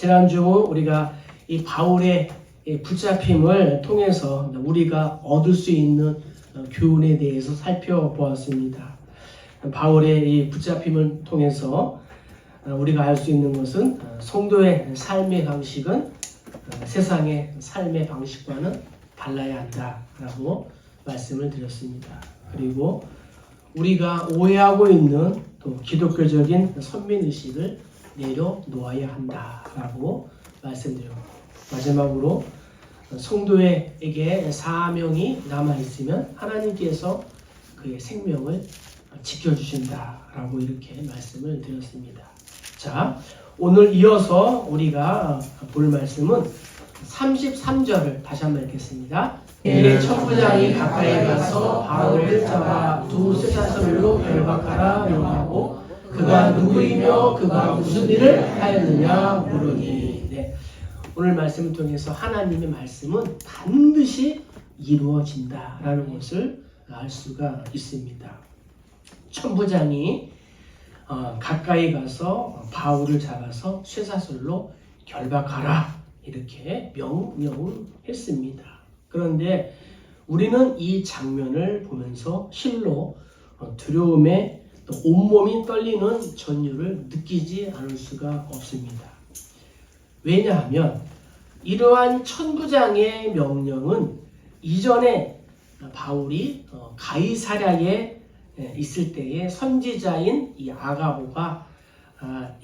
지난주 우리가 이 바울의 붙잡힘을 통해서 우리가 얻을 수 있는 교훈에 대해서 살펴보았습니다. 바울의 이 붙잡힘을 통해서 우리가 알 수 있는 것은 성도의 삶의 방식은 세상의 삶의 방식과는 달라야 한다라고 말씀을 드렸습니다. 그리고 우리가 오해하고 있는 또 기독교적인 선민의식을 내려놓아야 한다라고 말씀드렸고, 마지막으로 성도에게 사명이 남아있으면 하나님께서 그의 생명을 지켜주신다라고 이렇게 말씀을 드렸습니다. 자, 오늘 이어서 우리가 볼 말씀은 33절을 다시 한번 읽겠습니다. 천부장이 가까이 가서 바울을 잡아 두 쇠사슬로 결박하라 명하고 그가 누구이며 그가 무슨 일을 하였느냐 물으니. 네. 오늘 말씀을 통해서 하나님의 말씀은 반드시 이루어진다라는 것을 알 수가 있습니다. 천부장이 가까이 가서 바울을 잡아서 쇠사슬로 결박하라 이렇게 명령했습니다. 그런데 우리는 이 장면을 보면서 실로 두려움에 또 온몸이 떨리는 전율을 느끼지 않을 수가 없습니다. 왜냐하면 이러한 천부장의 명령은 이전에 바울이 가이사랴에 있을 때의 선지자인 이 아가보가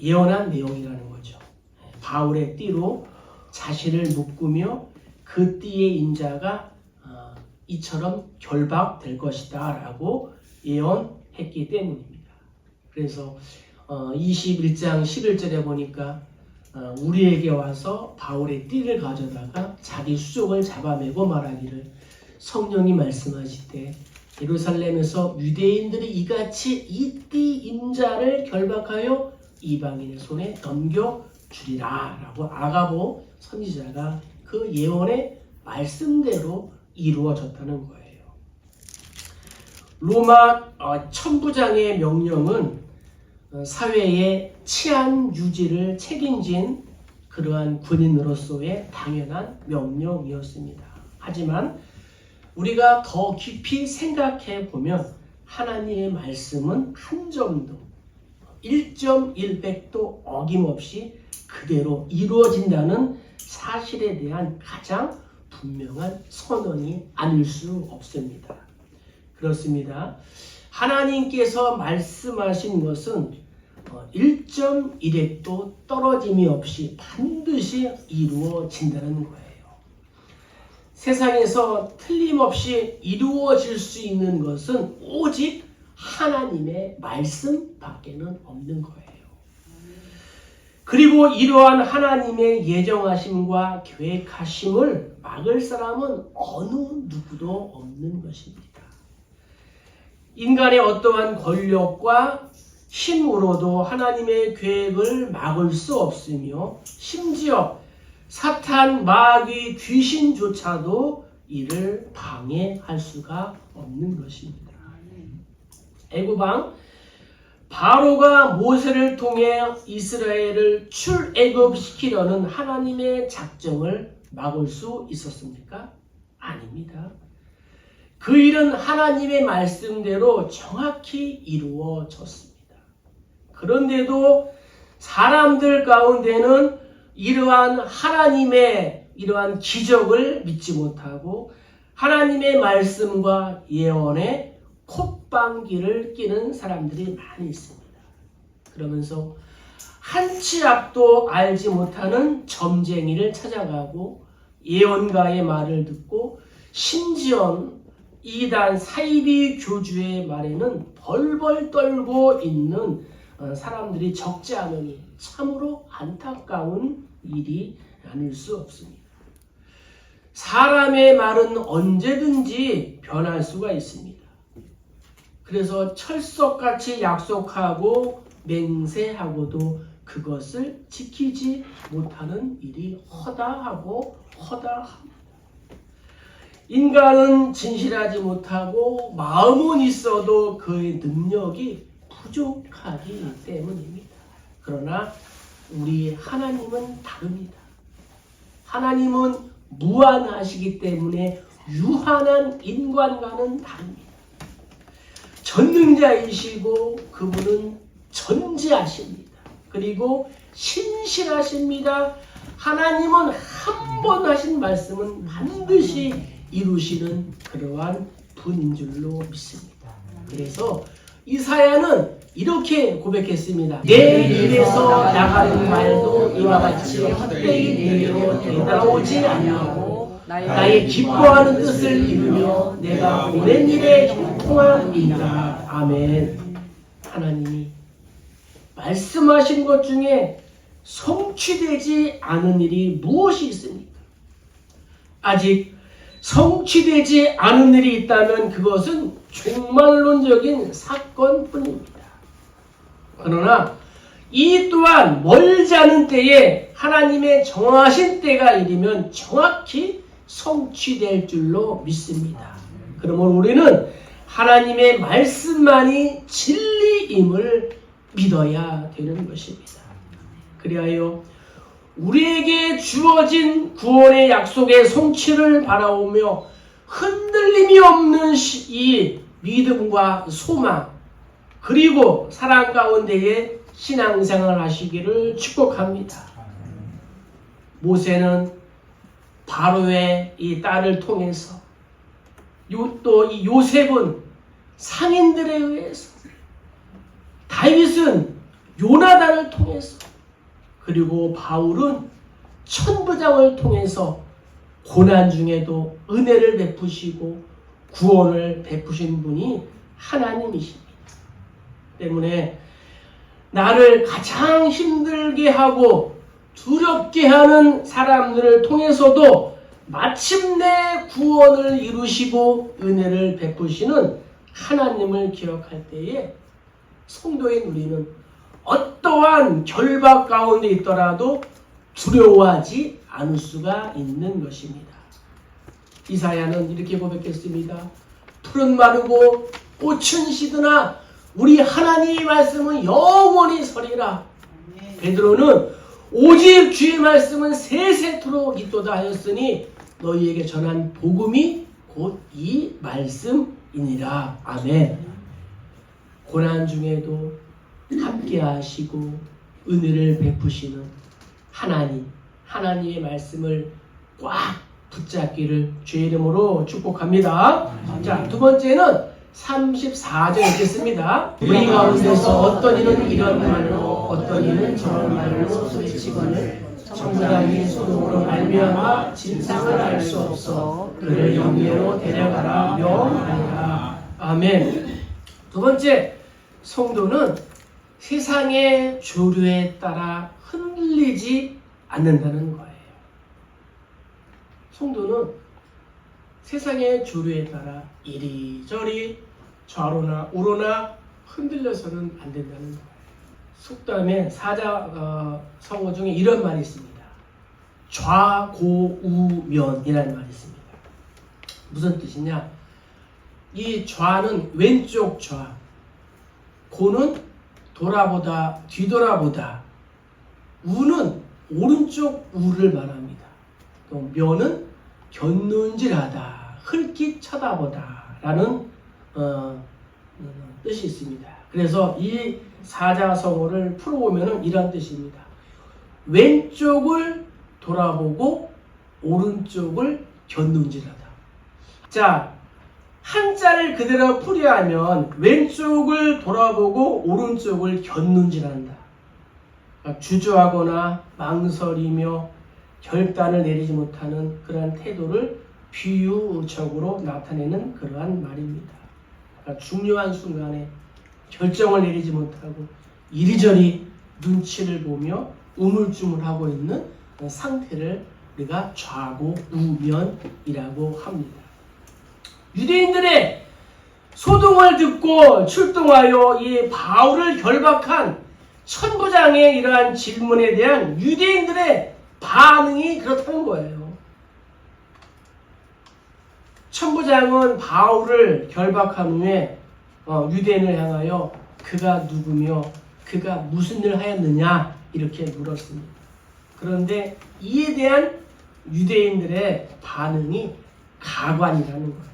예언한 내용이라는 거죠. 바울의 띠로 자신을 묶으며 그 띠의 인자가 이처럼 결박될 것이다 라고 예언했기 때문입니다. 그래서 21장 11절에 보니까 우리에게 와서 바울의 띠를 가져다가 자기 수족을 잡아매고 말하기를 성령이 말씀하시되 예루살렘에서 유대인들이 이같이 이 띠 인자를 결박하여 이방인의 손에 넘겨주리라 라고 아가보 선지자가 그 예언의 말씀대로 이루어졌다는 거예요. 로마 천부장의 명령은 사회의 치안 유지를 책임진 그러한 군인으로서의 당연한 명령이었습니다. 하지만 우리가 더 깊이 생각해 보면 하나님의 말씀은 한 점도 1.1백도 어김없이 그대로 이루어진다는 사실에 대한 가장 분명한 선언이 아닐 수 없습니다. 그렇습니다. 하나님께서 말씀하신 것은 1.1핵도 떨어짐이 없이 반드시 이루어진다는 거예요. 세상에서 틀림없이 이루어질 수 있는 것은 오직 하나님의 말씀밖에는 없는 거예요. 그리고 이러한 하나님의 예정하심과 계획하심을 막을 사람은 어느 누구도 없는 것입니다. 인간의 어떠한 권력과 힘으로도 하나님의 계획을 막을 수 없으며 심지어 사탄, 마귀, 귀신조차도 이를 방해할 수가 없는 것입니다. 애굽왕 바로가 모세를 통해 이스라엘을 출애굽시키려는 하나님의 작정을 막을 수 있었습니까? 아닙니다. 그 일은 하나님의 말씀대로 정확히 이루어졌습니다. 그런데도 사람들 가운데는 이러한 하나님의 이러한 기적을 믿지 못하고 하나님의 말씀과 예언에 콧방귀를 뀌는 사람들이 많이 있습니다. 그러면서 한 치 앞도 알지 못하는 점쟁이를 찾아가고 예언가의 말을 듣고 심지어 이단 사이비 교주의 말에는 벌벌 떨고 있는 사람들이 적지 않으니 참으로 안타까운 일이 아닐 수 없습니다. 사람의 말은 언제든지 변할 수가 있습니다. 그래서 철석같이 약속하고 맹세하고도 그것을 지키지 못하는 일이 허다합니다. 인간은 진실하지 못하고 마음은 있어도 그의 능력이 부족하기 때문입니다. 그러나 우리 하나님은 다릅니다. 하나님은 무한하시기 때문에 유한한 인간과는 다릅니다. 전능자이시고 그분은 전지하십니다. 그리고 신실하십니다. 하나님은 한 번 하신 말씀은 반드시 이루시는 그러한 분인 줄로 믿습니다. 그래서 이사야는 이렇게 고백했습니다. 내 입에서 나가는 말도 이와 같이 헛되이 내게로 되돌아오지 아니하고 나의 기뻐하는 뜻을 이루며 내가 보낸 일에 형통함이니라. 아멘. 하나님이 말씀하신 것 중에 성취되지 않은 일이 무엇이 있습니까? 아직 성취되지 않은 일이 있다면 그것은 종말론적인 사건뿐입니다. 그러나 이 또한 멀지 않은 때에 하나님의 정하신 때가 이르면 정확히 성취될 줄로 믿습니다. 그러므로 우리는 하나님의 말씀만이 진리임을 믿어야 되는 것입니다. 그리하여 우리에게 주어진 구원의 약속의 성취를 바라오며 흔들림이 없는 이 믿음과 소망 그리고 사랑 가운데에 신앙생활을 하시기를 축복합니다. 모세는 바로의 이 딸을 통해서 또 이 요셉은 상인들에 의해서 다윗은 요나단을 통해서 그리고 바울은 천부장을 통해서 고난 중에도 은혜를 베푸시고 구원을 베푸신 분이 하나님이십니다. 때문에 나를 가장 힘들게 하고 두렵게 하는 사람들을 통해서도 마침내 구원을 이루시고 은혜를 베푸시는 하나님을 기억할 때에 성도인 우리는 어떠한 결박 가운데 있더라도 두려워하지 않을 수가 있는 것입니다. 이사야는 이렇게 고백했습니다. 풀은 마르고 꽃은 시드나 우리 하나님의 말씀은 영원히 서리라. 베드로는 오직 주의 말씀은 세세토록 있도다 하였으니 너희에게 전한 복음이 곧 이 말씀이니라. 아멘. 고난 중에도 함께 하시고 은혜를 베푸시는 하나님의 말씀을 꽉 붙잡기를 주의 이름으로 축복합니다. 자, 두 번째는 34절 읽겠습니다. 우리 가운데서 어떤 이는 이런 말로 어떤 이는 저런 말로 소리치거늘 청장이 소돔으로 말미암아 진상을 알 수 없어 그를 영예로 데려가라 명하니라. 아멘. 두 번째, 성도는 세상의 조류에 따라 흔들리지 않는다는 거예요. 성도는 세상의 조류에 따라 이리저리 좌로나 우로나 흔들려서는 안 된다는 거예요. 속담에 사자성어 중에 이런 말이 있습니다. 좌고우면이라는 말이 있습니다. 무슨 뜻이냐? 이 좌는 왼쪽 좌, 고는 돌아보다 뒤돌아보다, 우는 오른쪽 우를 말합니다. 또 면은 곁눈질하다, 흘낏 쳐다보다 라는 뜻이 있습니다. 그래서 이 사자성어를 풀어보면 이런 뜻입니다. 왼쪽을 돌아보고 오른쪽을 곁눈질하다. 자, 한자를 그대로 풀이하면 왼쪽을 돌아보고 오른쪽을 곁눈질한다. 그러니까 주저하거나 망설이며 결단을 내리지 못하는 그러한 태도를 비유적으로 나타내는 그러한 말입니다. 그러니까 중요한 순간에 결정을 내리지 못하고 이리저리 눈치를 보며 우물쭈물하고 있는 상태를 우리가 좌고우면이라고 합니다. 유대인들의 소동을 듣고 출동하여 이 바울을 결박한 천부장의 이러한 질문에 대한 유대인들의 반응이 그렇다는 거예요. 천부장은 바울을 결박한 후에 유대인을 향하여 그가 누구며 그가 무슨 일을 하였느냐 이렇게 물었습니다. 그런데 이에 대한 유대인들의 반응이 가관이라는 거예요.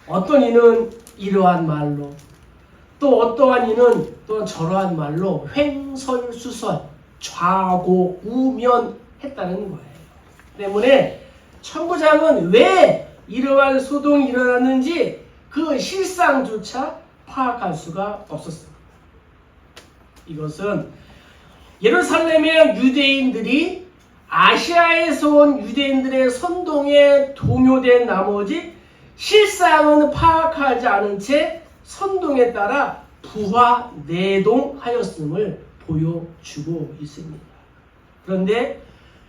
어떤 이는 이러한 말로, 또 어떠한 이는 또 저러한 말로 횡설수설, 좌고우면했다는 거예요. 때문에 천부장은 왜 이러한 소동이 일어났는지 그 실상조차 파악할 수가 없었습니다. 이것은 예루살렘의 유대인들이 아시아에서 온 유대인들의 선동에 동요된 나머지 실상은 파악하지 않은 채 선동에 따라 부화내동하였음을 보여주고 있습니다. 그런데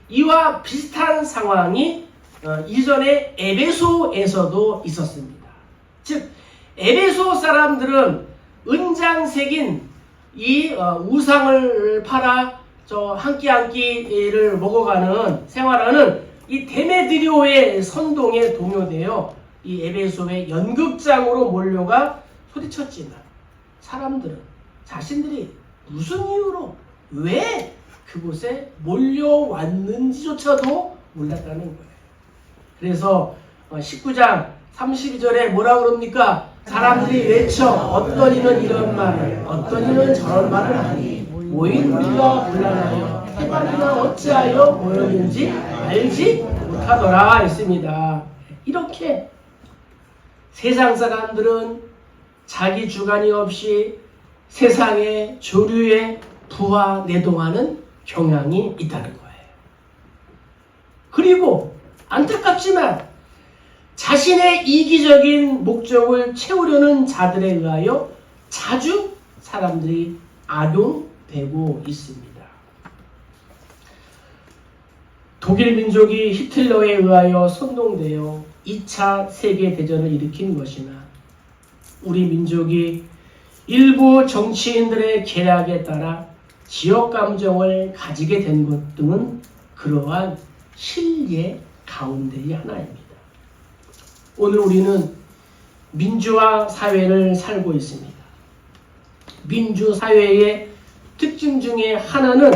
이와 비슷한 상황이 이전에 에베소에서도 있었습니다. 즉 에베소 사람들은 은장 새긴 이 우상을 팔아 한 끼 한 끼를 먹어가는 생활하는 이 데메드리오의 선동에 동요되어 이 에베소의 연극장으로 몰려가 소리쳤지만 사람들은 자신들이 무슨 이유로 왜 그곳에 몰려왔는지조차도 몰랐다는 거예요. 그래서 19장 32절에 뭐라 그럽니까? 사람들이 외쳐 어떤 이는 이런 말을 어떤 이는 저런 말을 하니 모인 우리가 곤란하여 해바리가 어찌하여 모였는지 알지 못하더라 했습니다. 이렇게 세상 사람들은 자기 주관이 없이 세상의 조류에 부화내동하는 경향이 있다는 거예요. 그리고 안타깝지만 자신의 이기적인 목적을 채우려는 자들에 의하여 자주 사람들이 악용되고 있습니다. 독일 민족이 히틀러에 의하여 선동되어 2차 세계대전을 일으킨 것이나 우리 민족이 일부 정치인들의 계략에 따라 지역 감정을 가지게 된 것 등은 그러한 실례 가운데의 하나입니다. 오늘 우리는 민주화 사회를 살고 있습니다. 민주사회의 특징 중에 하나는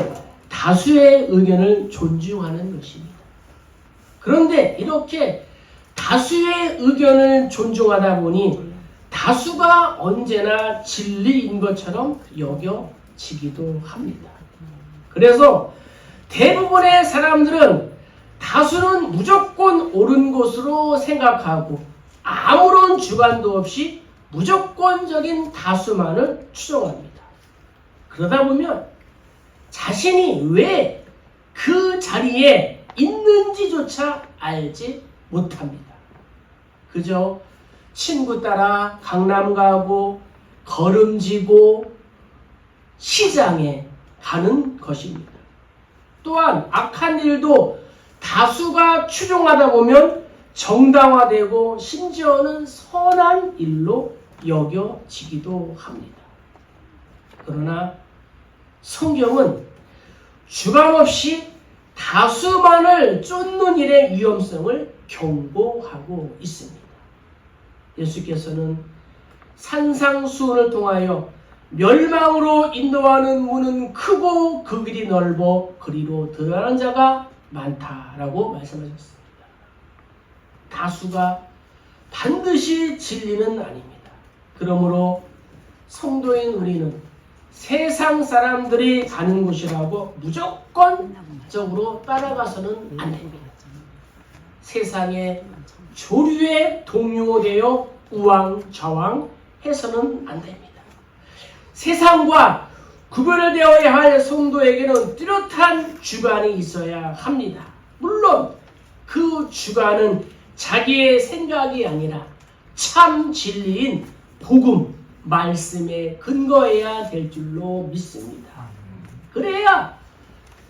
다수의 의견을 존중하는 것입니다. 그런데 이렇게 다수의 의견을 존중하다 보니 다수가 언제나 진리인 것처럼 여겨지기도 합니다. 그래서 대부분의 사람들은 다수는 무조건 옳은 것으로 생각하고 아무런 주관도 없이 무조건적인 다수만을 추종합니다. 그러다 보면 자신이 왜 그 자리에 있는지조차 알지 못합니다. 그저 친구 따라 강남 가고 걸음지고 시장에 가는 것입니다. 또한 악한 일도 다수가 추종하다 보면 정당화되고 심지어는 선한 일로 여겨지기도 합니다. 그러나 성경은 주관 없이 다수만을 쫓는 일의 위험성을 경고하고 있습니다. 예수께서는 산상수훈을 통하여 멸망으로 인도하는 문은 크고 그 길이 넓어 그리로 들어가는 자가 많다라고 말씀하셨습니다. 다수가 반드시 진리는 아닙니다. 그러므로 성도인 우리는 세상 사람들이 가는 곳이라고 무조건적으로 따라가서는 안 됩니다. 세상의 조류에 동요되어 우왕좌왕 해서는 안 됩니다. 세상과 구별되어야 할 성도에게는 뚜렷한 주관이 있어야 합니다. 물론 그 주관은 자기의 생각이 아니라 참 진리인 복음, 말씀에 근거해야 될 줄로 믿습니다. 그래야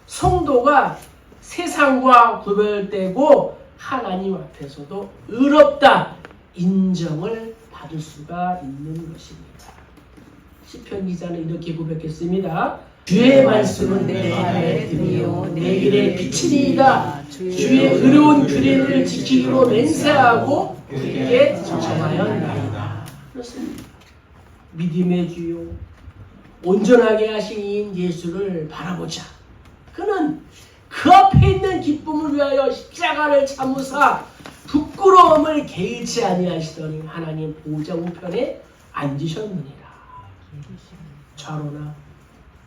성도가 세상과 구별되고 하나님 앞에서도 의롭다 인정을 받을 수가 있는 것입니다. 시편 기자는 이렇게 고백했습니다. 주의 말씀은 내 발에 등이요 내 길에 빛이니이다. 주의 의로운 규례를 지키기로 맹세하고 그에게 정하였나이다. 그렇습니다. 믿음의 주요 온전하게 하신 이인 예수를 바라보자. 그는 그 앞에 있는 기쁨을 위하여 십자가를 참으사 부끄러움을 개의치 아니하시더니 하나님 보좌 우편에 앉으셨느니라. 좌로나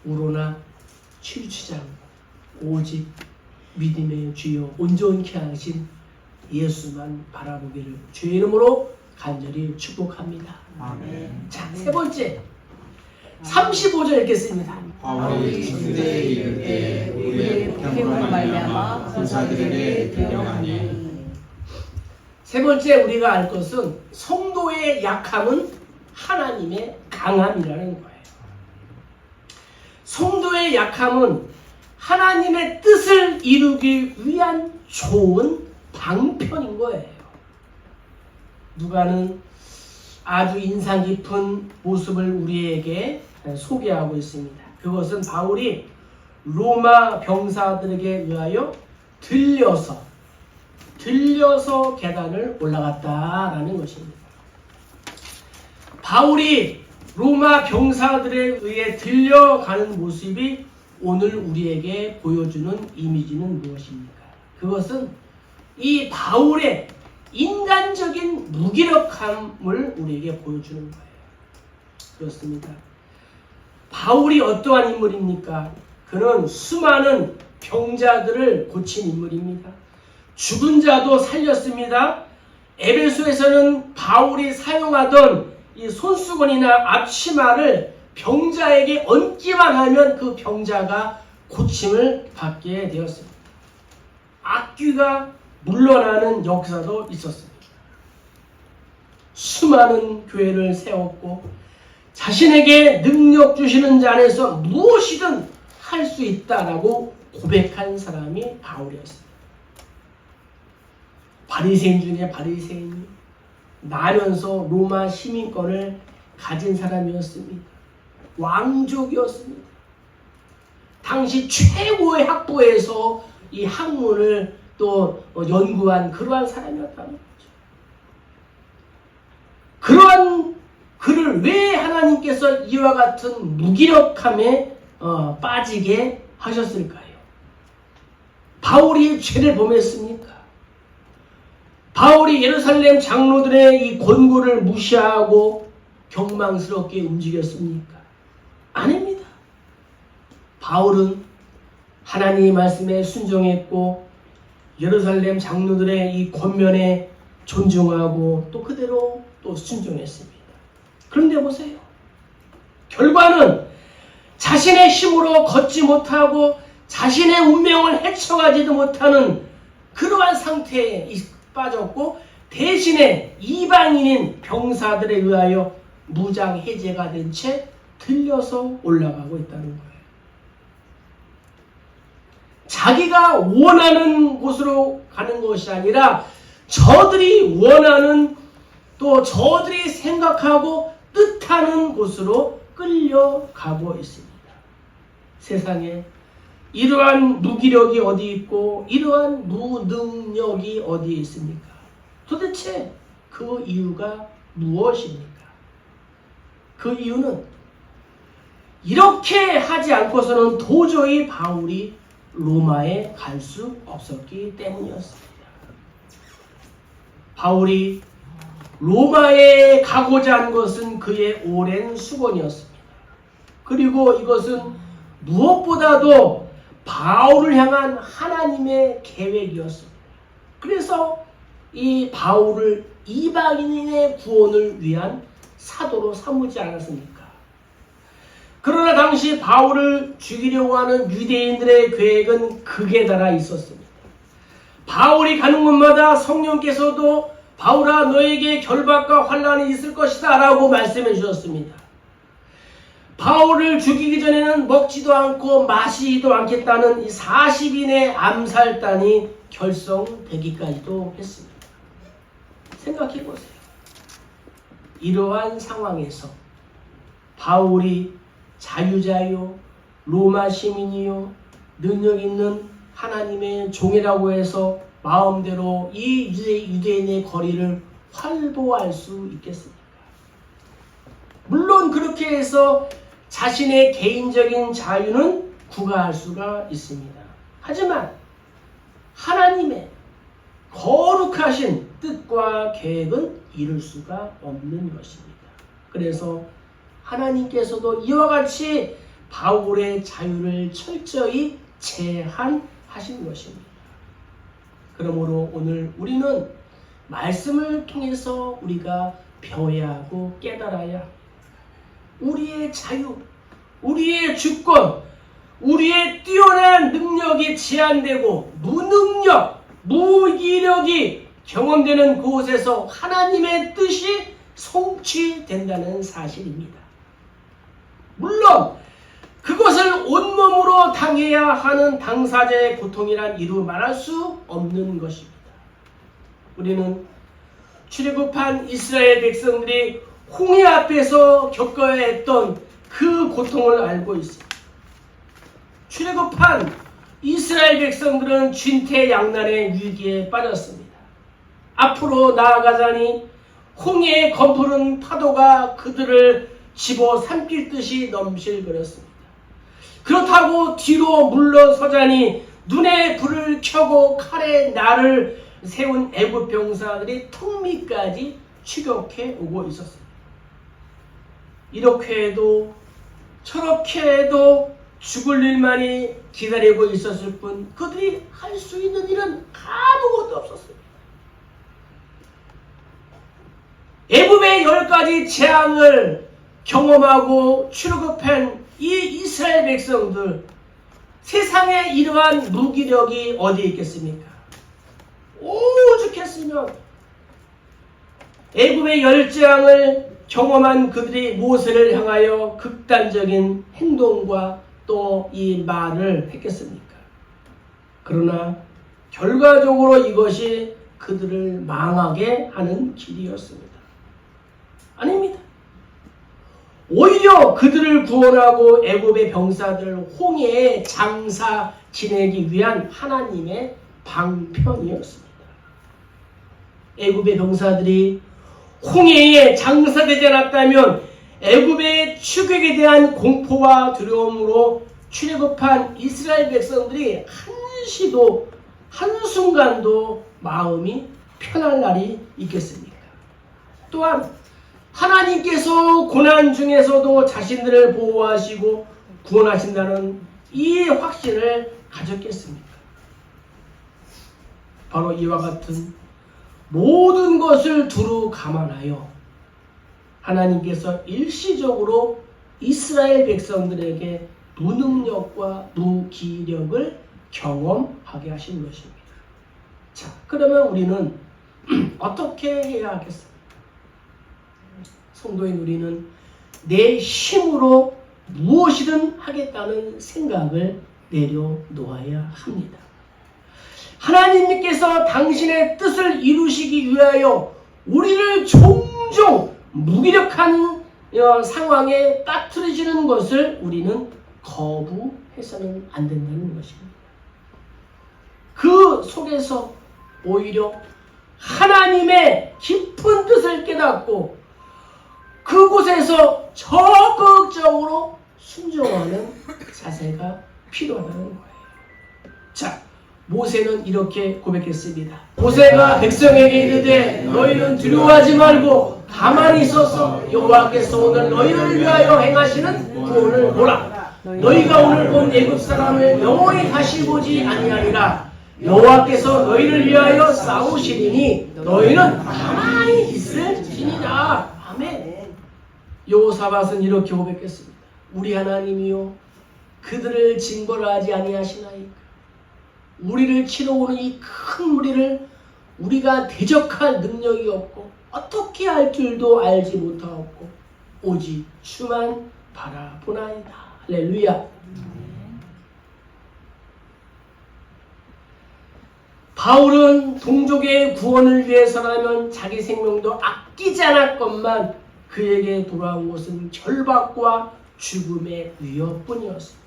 우로나 치우치지 않고 오직 믿음의 주여 온전케 하신 예수만 바라보기를 주의 이름으로 간절히 축복합니다. 아멘. 자, 세 번째 35절 읽겠습니다. 바울이 중대에 이르되 우리의 폭행으로 말미암아 군사들에게 들려가니. 세 번째 우리가 알 것은 성도의 약함은 하나님의 강함이라는 거예요. 성도의 약함은 하나님의 뜻을 이루기 위한 좋은 방편인 거예요. 누가는 아주 인상 깊은 모습을 우리에게 소개하고 있습니다. 그것은 바울이 로마 병사들에게 의하여 들려서 계단을 올라갔다라는 것입니다. 바울이 로마 병사들에 의해 들려가는 모습이 오늘 우리에게 보여주는 이미지는 무엇입니까? 그것은 이 바울의 인간적인 무기력함을 우리에게 보여주는 거예요. 그렇습니다. 바울이 어떠한 인물입니까? 그는 수많은 병자들을 고친 인물입니다. 죽은 자도 살렸습니다. 에베소에서는 바울이 사용하던 이 손수건이나 앞치마를 병자에게 얹기만 하면 그 병자가 고침을 받게 되었습니다. 악귀가 물러나는 역사도 있었습니다. 수많은 교회를 세웠고 자신에게 능력 주시는 자 안에서 무엇이든 할 수 있다라고 고백한 사람이 바울이었습니다. 바리새인 중에 바리새인이 나면서 로마 시민권을 가진 사람이었습니다. 왕족이었습니다. 당시 최고의 학부에서 이 학문을 또 연구한 그러한 사람이었다는 거죠. 그러한 그를 왜 하나님께서 이와 같은 무기력함에 빠지게 하셨을까요? 바울이 죄를 범했습니까? 바울이 예루살렘 장로들의 이 권고를 무시하고 경망스럽게 움직였습니까? 아닙니다. 바울은 하나님의 말씀에 순종했고 예루살렘 장로들의 이 권면에 존중하고 또 그대로 또 순종했습니다. 그런데 보세요. 결과는 자신의 힘으로 걷지 못하고 자신의 운명을 헤쳐가지도 못하는 그러한 상태에 빠졌고 대신에 이방인인 병사들에 의하여 무장 해제가 된 채 들려서 올라가고 있다는 거예요. 자기가 원하는 곳으로 가는 것이 아니라 저들이 원하는 또 저들이 생각하고 뜻하는 곳으로 끌려가고 있습니다. 세상에 이러한 무기력이 어디 있고 이러한 무능력이 어디에 있습니까? 도대체 그 이유가 무엇입니까? 그 이유는 이렇게 하지 않고서는 도저히 바울이 로마에 갈 수 없었기 때문이었습니다. 바울이 로마에 가고자 한 것은 그의 오랜 수건이었습니다. 그리고 이것은 무엇보다도 바울을 향한 하나님의 계획이었습니다. 그래서 이 바울을 이방인의 구원을 위한 사도로 삼지 않았습니까? 그러나 당시 바울을 죽이려고 하는 유대인들의 계획은 극에 달아 있었습니다. 바울이 가는 곳마다 성령께서도 바울아 너에게 결박과 환난이 있을 것이다 라고 말씀해 주셨습니다. 바울을 죽이기 전에는 먹지도 않고 마시지도 않겠다는 이 40인의 암살단이 결성되기까지도 했습니다. 생각해 보세요. 이러한 상황에서 바울이 자유자요, 로마 시민이요, 능력 있는 하나님의 종이라고 해서 마음대로 이 유대인의 거리를 활보할 수 있겠습니까? 물론 그렇게 해서 자신의 개인적인 자유는 구가할 수가 있습니다. 하지만 하나님의 거룩하신 뜻과 계획은 이룰 수가 없는 것입니다. 그래서 하나님께서도 이와 같이 바울의 자유를 철저히 제한하신 것입니다. 그러므로 오늘 우리는 말씀을 통해서 우리가 배워야 하고 깨달아야 우리의 자유, 우리의 주권, 우리의 뛰어난 능력이 제한되고 무능력, 무기력이 경험되는 그곳에서 하나님의 뜻이 성취된다는 사실입니다. 물론 그것을 온몸으로 당해야 하는 당사자의 고통이란 이루 말할 수 없는 것입니다. 우리는 출애굽한 이스라엘 백성들이 홍해 앞에서 겪어야 했던 그 고통을 알고 있습니다. 출애굽한 이스라엘 백성들은 진퇴양난의 위기에 빠졌습니다. 앞으로 나아가자니 홍해의 검푸른 파도가 그들을 집어삼킬 듯이 넘실거렸습니다. 그렇다고 뒤로 물러서자니 눈에 불을 켜고 칼에 날을 세운 애굽 병사들이 턱 밑까지 추격해 오고 있었습니다. 이렇게 해도 저렇게 해도 죽을 일만이 기다리고 있었을 뿐 그들이 할 수 있는 일은 아무것도 없었습니다. 애굽의 10가지 재앙을 경험하고 출애굽한 이 이스라엘 백성들, 세상에 이러한 무기력이 어디 있겠습니까? 오죽했으면 애굽의 10재앙을 경험한 그들이 모세를 향하여 극단적인 행동과 또 이 말을 했겠습니까? 그러나 결과적으로 이것이 그들을 망하게 하는 길이었습니다. 아닙니다. 오히려 그들을 구원하고 애굽의 병사들을 홍해에 장사 지내기 위한 하나님의 방편이었습니다. 애굽의 병사들이 홍해에 장사되지 않았다면 애굽의 추격에 대한 공포와 두려움으로 출애굽한 이스라엘 백성들이 한시도 한순간도 마음이 편할 날이 있겠습니까? 또한 하나님께서 고난 중에서도 자신들을 보호하시고 구원하신다는 이 확신을 가졌겠습니까? 바로 이와 같은 모든 것을 두루 감안하여 하나님께서 일시적으로 이스라엘 백성들에게 무능력과 무기력을 경험하게 하신 것입니다. 자, 그러면 우리는 어떻게 해야 하겠습니까? 성도인 우리는 내 힘으로 무엇이든 하겠다는 생각을 내려놓아야 합니다. 하나님께서 당신의 뜻을 이루시기 위하여 우리를 종종 무기력한 상황에 빠뜨리시는 것을 우리는 거부해서는 안 된다는 것입니다. 그 속에서 오히려 하나님의 깊은 뜻을 깨닫고 그곳에서 적극적으로 순종하는 자세가 필요하다는 거예요. 자, 모세는 이렇게 고백했습니다. 모세가 백성에게 이르되 너희는 두려워하지 말고 가만히 있어서 여호와께서 오늘 너희를 위하여 행하시는 구원을 보라. 너희가 오늘 본 애굽 사람을 영원히 다시 보지 아니하리라. 여호와께서 너희를 위하여 싸우시리니 너희는 가만히 있을지니라. 아멘. 여호사밧은 이렇게 고백했습니다. 우리 하나님이요 그들을 징벌하지 아니하시나이까. 우리를 치러오는 이 큰 무리를 우리가 대적할 능력이 없고 어떻게 할 줄도 알지 못하옵고 오직 주만 바라보나이다. 할렐루야. 바울은 동족의 구원을 위해서라면 자기 생명도 아끼지 않았건만 그에게 돌아온 것은 결박과 죽음의 위협뿐이었습니다.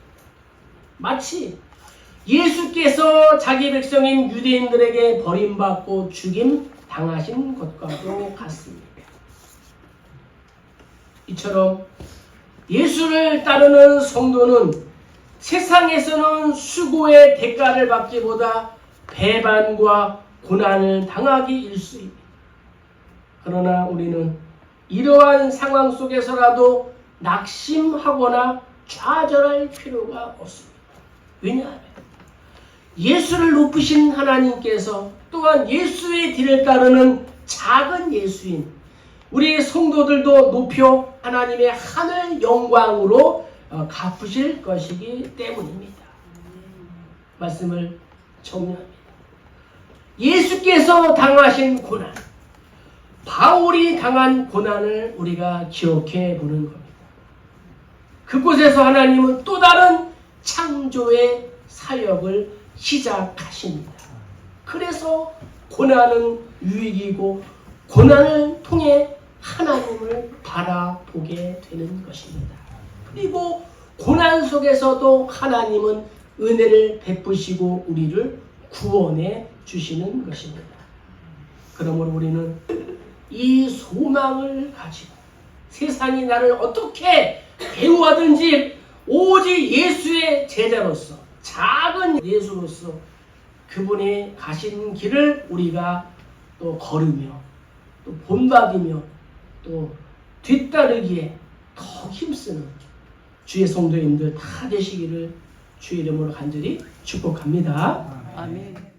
마치 예수께서 자기 백성인 유대인들에게 버림받고 죽임 당하신 것과도 같습니다. 이처럼 예수를 따르는 성도는 세상에서는 수고의 대가를 받기보다 배반과 고난을 당하기 일쑤입니다. 그러나 우리는 이러한 상황 속에서라도 낙심하거나 좌절할 필요가 없습니다. 왜냐하면 예수를 높이신 하나님께서 또한 예수의 뒤를 따르는 작은 예수인 우리 성도들도 높여 하나님의 하늘 영광으로 갚으실 것이기 때문입니다. 말씀을 정리합니다. 예수께서 당하신 고난, 바울이 당한 고난을 우리가 기억해 보는 겁니다. 그곳에서 하나님은 또 다른 창조의 사역을 시작하십니다. 그래서 고난은 유익이고 고난을 통해 하나님을 바라보게 되는 것입니다. 그리고 고난 속에서도 하나님은 은혜를 베푸시고 우리를 구원해 주시는 것입니다. 그러므로 우리는 이 소망을 가지고 세상이 나를 어떻게 대우하든지 오직 예수의 제자로서 작은 예수로서 그분이 가신 길을 우리가 또 걸으며 또 본받으며 또 뒤따르기에 더 힘쓰는 주의 성도님들 다 되시기를 주의 이름으로 간절히 축복합니다. 아멘.